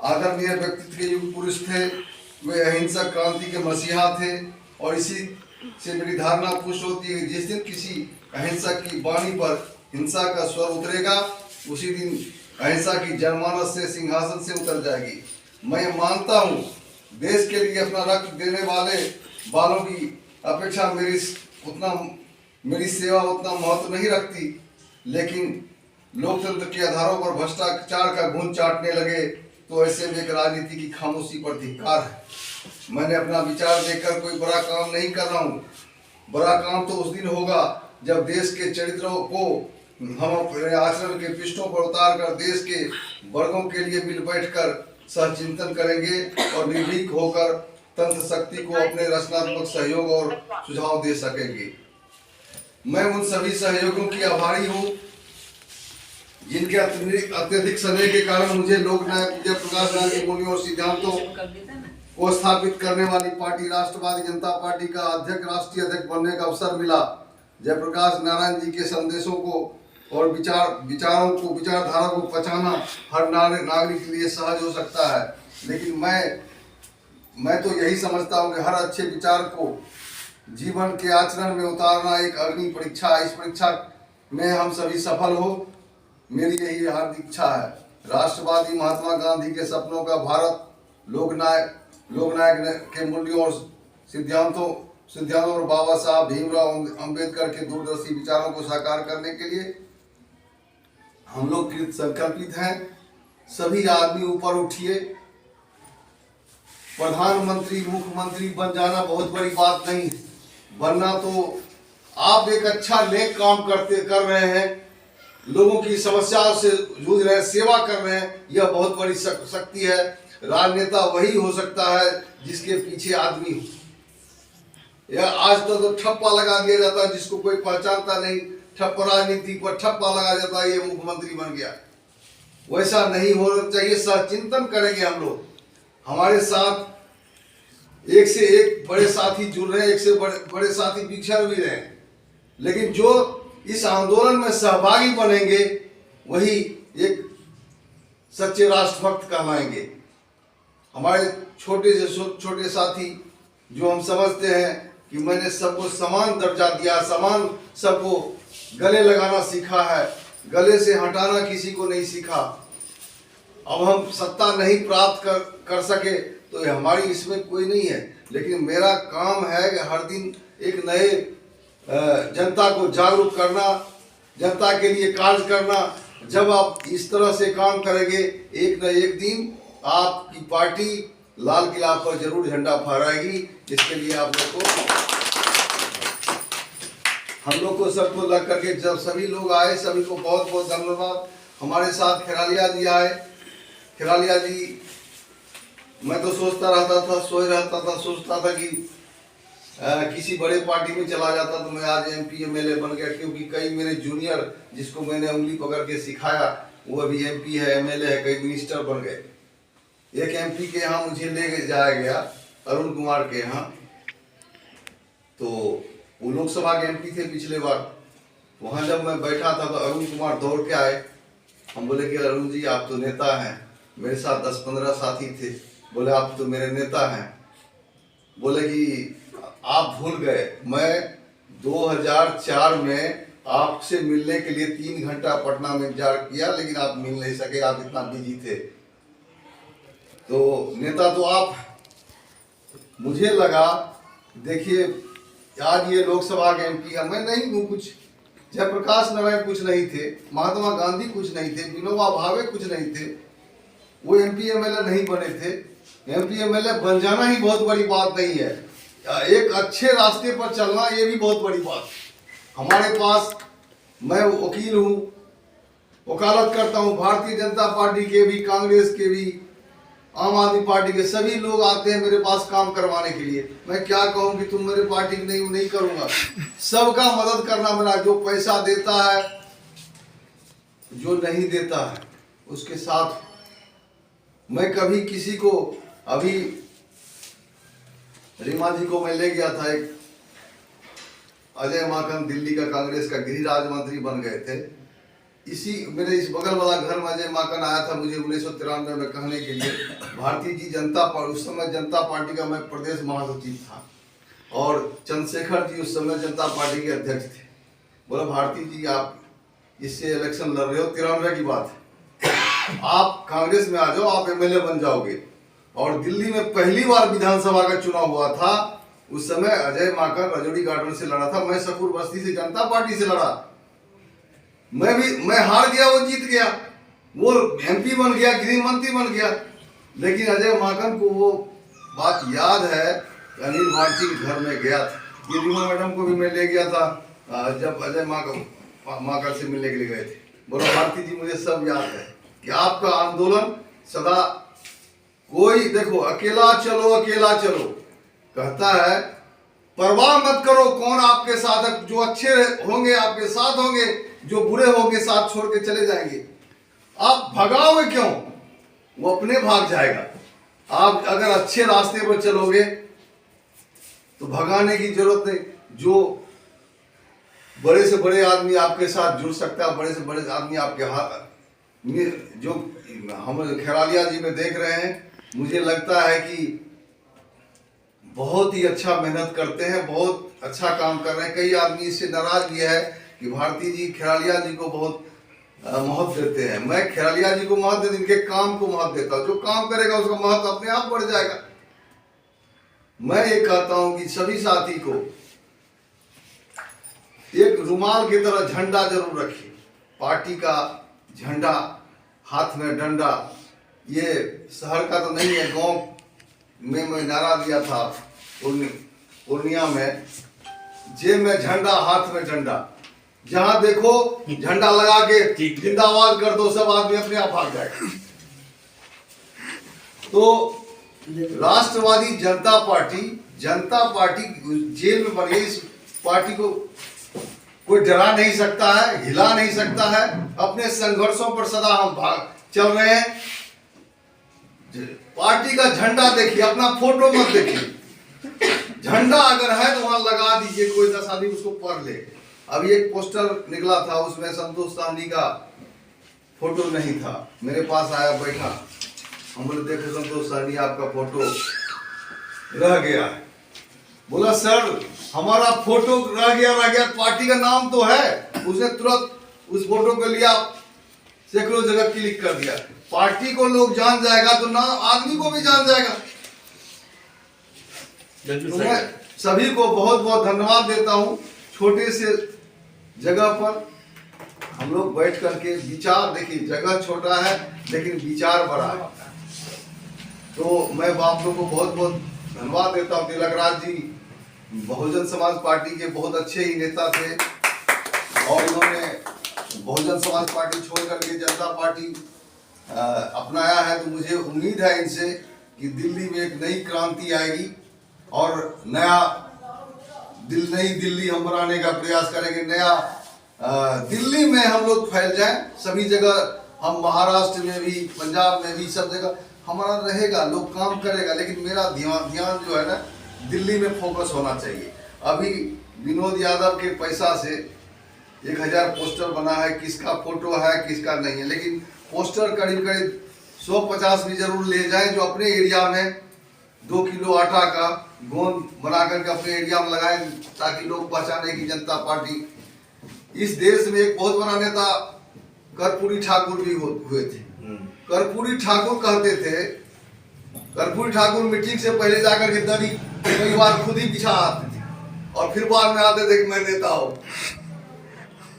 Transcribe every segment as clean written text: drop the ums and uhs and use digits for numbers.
आदरणीय व्यक्तित्व के युग पुरुष थे। वे अहिंसक क्रांति के मसीहा थे और इसी से मेरी धारणा पुष्ट होती है कि जिस दिन किसी अहिंसक की वाणी पर हिंसा का स्वर उतरेगा, उसी दिन अहिंसा की जनमानस से सिंहासन से उतर जाएगी। मैं मानता हूँ देश के लिए अपना रक्त देने वालों की अपेक्षा मेरी सेवा उतना महत्व नहीं रखती, लेकिन लोकतंत्र के आधारों पर भ्रष्टाचार का घून चाटने लगे तो ऐसे में एक राजनीति की खामोशी पर धिक्कार है। मैंने अपना विचार देकर कोई बड़ा काम नहीं कर रहा हूँ। बड़ा काम तो उस दिन होगा जब देश के चरित्रों को हम अपने आचरण के पृष्ठों पर उतार कर देश के वर्गों के लिए मिल बैठकर सहचिंतन करेंगे और निर्भीक होकर तंत्र शक्ति को अपने रचनात्मक सहयोग और सुझाव दे सकेंगे। मैं उन सभी सहयोगियों की आभारी हूँ जिनके अत्यधिक समय के कारण मुझे लोकनायक जयप्रकाश नारायण मूल्यों और सिद्धांतों को स्थापित करने वाली पार्टी राष्ट्रवादी जनता पार्टी का राष्ट्रीय अध्यक्ष बनने का अवसर मिला। जयप्रकाश नारायण जी के संदेशों को और विचारधारा को पहचाना हर नागरिक के लिए सहज हो सकता है, लेकिन मैं तो यही समझता हूँ कि हर अच्छे विचार को जीवन के आचरण में उतारना एक अग्नि परीक्षा। इस परीक्षा में हम सभी सफल हो, मेरी यही हार्दिक इच्छा है। राष्ट्रवादी महात्मा गांधी के सपनों का भारत लोकनायक के मूल्यों और सिद्धांतों और बाबा साहब भीमराव अंबेडकर के दूरदर्शी विचारों को साकार करने के लिए हम लोग कृत संकल्पित हैं। सभी आदमी ऊपर उठिए। प्रधानमंत्री मुख्यमंत्री बन जाना बहुत बड़ी बात नहीं, बनना तो आप एक अच्छा नेक काम कर रहे हैं, लोगों की समस्याओं से जूझ रहे हैं, सेवा कर रहे हैं, यह बहुत बड़ी शक्ति है। राजनेता वही हो सकता है जिसके पीछे आदमी हो। यह आज तो ठप्पा लगा दिया जाता है, जिसको कोई पहचानता नहीं, राजनीति पर ठप्पा लगा जाता है, ये मुख्यमंत्री बन गया। वैसा नहीं होना चाहिए। सहचिंतन करेंगे हम लोग। हमारे साथ एक से एक बड़े साथी जुड़ रहे हैं, एक से बड़े साथी बिछड़ भी रहे हैं, लेकिन जो इस आंदोलन में सहभागी बनेंगे वही एक सच्चे राष्ट्रभक्त कहलाएंगे। हमारे छोटे से छोटे साथी जो हम समझते हैं कि मैंने सबको समान दर्जा दिया, समान सबको गले लगाना सीखा है, गले से हटाना किसी को नहीं सीखा। अब हम सत्ता नहीं प्राप्त कर सके तो हमारी इसमें कोई नहीं है, लेकिन मेरा काम है कि हर दिन एक नए जनता को जागरूक करना, जनता के लिए कार्य करना। जब आप इस तरह से काम करेंगे, एक न एक दिन आपकी पार्टी लाल किला पर जरूर झंडा फहराएगी। जिसके लिए आप लोग को, हम लोग को सबको लग करके जब सभी लोग आए, सभी को बहुत बहुत धन्यवाद। हमारे साथ खेरालिया जी आए। खेरालिया जी, मैं तो सोचता था कि किसी बड़े पार्टी में चला जाता तो मैं आज MP MLA बन गया, क्योंकि कई मेरे जूनियर जिसको मैंने उंगली पकड़ के सिखाया वो अभी MP है, MLA है, कई मिनिस्टर बन गए। एक MP के यहाँ मुझे ले जाया गया, अरुण कुमार के यहाँ, तो वो लोकसभा के MP थे पिछले बार। वहाँ जब मैं बैठा था तो अरुण कुमार दौड़ के आए। हम बोले कि अरुण जी आप तो नेता हैं। मेरे साथ 10-15 साथी थे। बोले आप तो मेरे नेता हैं। बोले कि आप भूल गए, मैं 2004 में आपसे मिलने के लिए 3 घंटा पटना में इंतजार किया, लेकिन आप मिल नहीं सके, आप इतना बिजी थे। तो नेता तो आप। मुझे लगा देखिए आज ये लोकसभा के MP है, मैं नहीं हूँ कुछ, जयप्रकाश नारायण कुछ नहीं थे, महात्मा गांधी कुछ नहीं थे, विनोबा भावे कुछ नहीं थे, वो MP MLA नहीं बने थे। MP MLA बन जाना ही बहुत बड़ी बात नहीं है, एक अच्छे रास्ते पर चलना ये भी बहुत बड़ी बात। हमारे पास, मैं वकील हूँ, वकालत करता हूँ, भारतीय जनता पार्टी के भी, कांग्रेस के भी, आम आदमी पार्टी के सभी लोग आते हैं मेरे पास काम करवाने के लिए। मैं क्या कहूँ कि तुम मेरे पार्टी की नहीं करूँगा। सबका मदद करना मेरा, जो पैसा देता है, जो नहीं देता है, उसके साथ मैं कभी किसी को, अभी रीमा जी को मैं ले गया था, एक अजय माकन दिल्ली का कांग्रेस का गृह राज्य मंत्री बन गए थे, इसी मेरे इस बगल वाला घर में अजय माकन आया था मुझे 1993 में कहने के लिए, भारतीय जी जनता पार्टी, उस समय जनता पार्टी का मैं प्रदेश महासचिव था और चंद्रशेखर जी उस समय जनता पार्टी के अध्यक्ष थे। बोला भारती जी आप इससे इलेक्शन लड़ रहे हो, 93 की बात है, आप कांग्रेस में आ जाओ, आप एमएलए बन जाओगे। और दिल्ली में पहली बार विधानसभा का चुनाव हुआ था, उस समय अजय माकन रजौड़ी गार्डन से लड़ा था, मैं शकूर बस्ती से जनता पार्टी से लड़ा। मैं हार गया, वो जीत गया, वो एमपी बन गया, गृह मंत्री बन गया। लेकिन अजय माकन को वो बात याद है, अनिल भारती के घर में गया था, ये रीमा मैडम को भी मैं ले गया था जब अजय माकन से मिलने के लिए गए थे। बोलो भारती जी मुझे सब याद है कि आपका आंदोलन सदा, कोई देखो अकेला चलो कहता है, परवाह मत करो कौन आपके साथ है, जो अच्छे होंगे आपके साथ होंगे, जो बुरे होंगे साथ छोड़ के चले जाएंगे। आप भगाओगे क्यों, वो अपने भाग जाएगा। आप अगर अच्छे रास्ते पर चलोगे तो भगाने की जरूरत नहीं। जो बड़े से बड़े आदमी आपके साथ जुड़ सकता है, बड़े से बड़े आदमी आपके हाथ, जो हम खैरालिया जी में देख रहे हैं, मुझे लगता है कि बहुत ही अच्छा मेहनत करते हैं, बहुत अच्छा काम कर रहे हैं। कई आदमी इससे नाराज भी है कि भारती जी खैरालिया जी को बहुत महत्व देते हैं। मैं खैरालिया जी को महत्व देता, इनके काम को महत्व देता हूँ। जो काम करेगा उसका महत्व अपने आप बढ़ जाएगा। मैं ये कहता हूँ कि सभी साथी को एक रुमाल की तरह झंडा जरूर रखिए, पार्टी का झंडा, हाथ में डंडा। ये शहर का तो नहीं है, गांव में मैं नारा दिया था पूर्णिया में, जेब में झंडा हाथ में डंडा, जहां देखो झंडा लगा के जिंदाबाद कर दो, सब आदमी अपने आप भाग जाएगा। तो राष्ट्रवादी जनता पार्टी जेल में बन गई। इस पार्टी को कोई डरा नहीं सकता है, हिला नहीं सकता है। अपने संघर्षों पर सदा हम चल रहे हैं। पार्टी का झंडा देखिए, अपना फोटो मत देखिए। झंडा अगर है तो वहां लगा दीजिए, कोई 10 आदमी उसको पढ़ ले। अभी एक पोस्टर निकला था, उसमें संतोष साहनी का फोटो नहीं था, मेरे पास आया बैठा, हम बोले देखो संतोष साहनी आपका फोटो रह गया है। बोला सर हमारा फोटो रह गया, पार्टी का नाम तो है। उसने तुरंत उस फोटो को लिया, सैकड़ों जगह क्लिक कर दिया। पार्टी को लोग जान जाएगा तो ना आदमी को भी जान जाएगा। तो मैं सभी को बहुत बहुत धन्यवाद देता हूँ। छोटे से जगह पर हम लोग बैठ करके विचार, देखिए जगह छोटा है लेकिन विचार बड़ा है। तो मैं आप लोगों को बहुत बहुत धन्यवाद देता हूँ। तिलक राज जी बहुजन समाज पार्टी के बहुत अच्छे ही नेता थे और इन्होंने बहुजन समाज पार्टी छोड़ करके जनता पार्टी अपनाया है। तो मुझे उम्मीद है इनसे कि दिल्ली में एक नई क्रांति आएगी और नई दिल्ली हम बनाने का प्रयास करेंगे। नया दिल्ली में हम लोग फैल जाएं, सभी जगह, हम महाराष्ट्र में भी, पंजाब में भी, सब जगह हमारा रहेगा, लोग काम करेगा। लेकिन मेरा ध्यान जो है ना, दिल्ली में फोकस होना चाहिए। अभी विनोद यादव के पैसा से 1000 पोस्टर बना है, किसका फोटो है किसका नहीं है, लेकिन पोस्टर करीब 150 भी जरूर ले जाएं जो अपने एरिया में 2 किलो आटा का गोंद बना करके अपने एरिया में लगाएं, ताकि लोग पहचाने की जनता पार्टी। इस देश में एक बहुत बड़ा नेता कर्पूरी ठाकुर भी हुए थे। कर्पूरी ठाकुर कहते थे, कर्पूरी ठाकुर मीटिंग से पहले जाकर के दरी कई बार खुद ही बिछा आते थे और फिर बाद में आते थे कि मैं नेता हूं।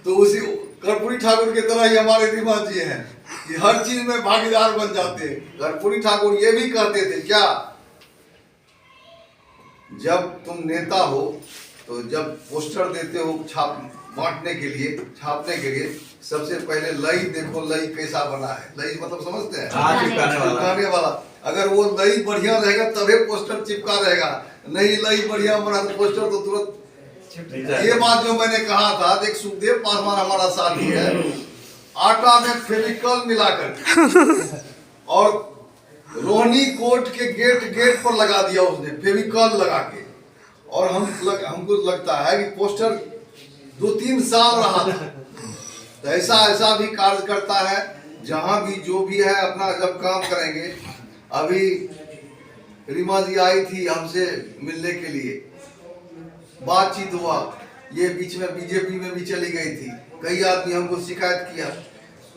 तो उसी कर्पूरी ठाकुर की तरह ही हमारे दिमाग जी हैं कि हर चीज में भागीदार बन जाते हैं। कर्पूरी ठाकुर ये भी कहते थे क्या, जब तुम नेता हो तो जब पोस्टर देते हो बांटने के लिए, छापने के लिए, सबसे पहले लई देखो, लई कैसा बना है। लई मतलब समझते हैं, चिपकाने वाला। अगर वो लई बढ़िया रहेगा तभी पोस्टर चिपका रहेगा, नहीं लई बढ़िया बना तो पोस्टर तो तुरंत। ये बात जो मैंने कहा था, एक सुखदेव पासवान हमारा साथी है, आटा में फेविकॉल मिलाकर और रोहिणी कोर्ट के गेट पर लगा दिया उसने, फेविकॉल लगा के। और हमको लगता है कि पोस्टर 2-3 साल रहा था, तो ऐसा ऐसा भी कार्य करता है, जहाँ भी जो भी है अपना जब काम करेंगे। अभी रीमा जी आई थी हमसे मिलने के लिए, बातचीत हुआ, ये बीच में बीजेपी में भी चली गई थी। कई आदमी हमको शिकायत किया,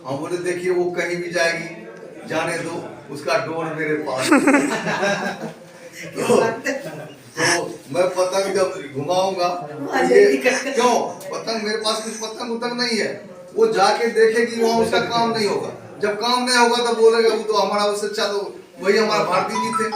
हम बोले देखिए वो कहीं भी जाएगी, जाने दो, उसका डोर मेरे पास। तो मैं पतंग जब घुमाऊंगा, क्यों पतंग मेरे पास कुछ पतंग उतंग नहीं है, वो जाके देखेगी वहाँ उसका काम नहीं होगा। जब काम नहीं होगा तो बोलेगा वो तो हमारा उससे अच्छा तो वही हमारा भारती जी थे।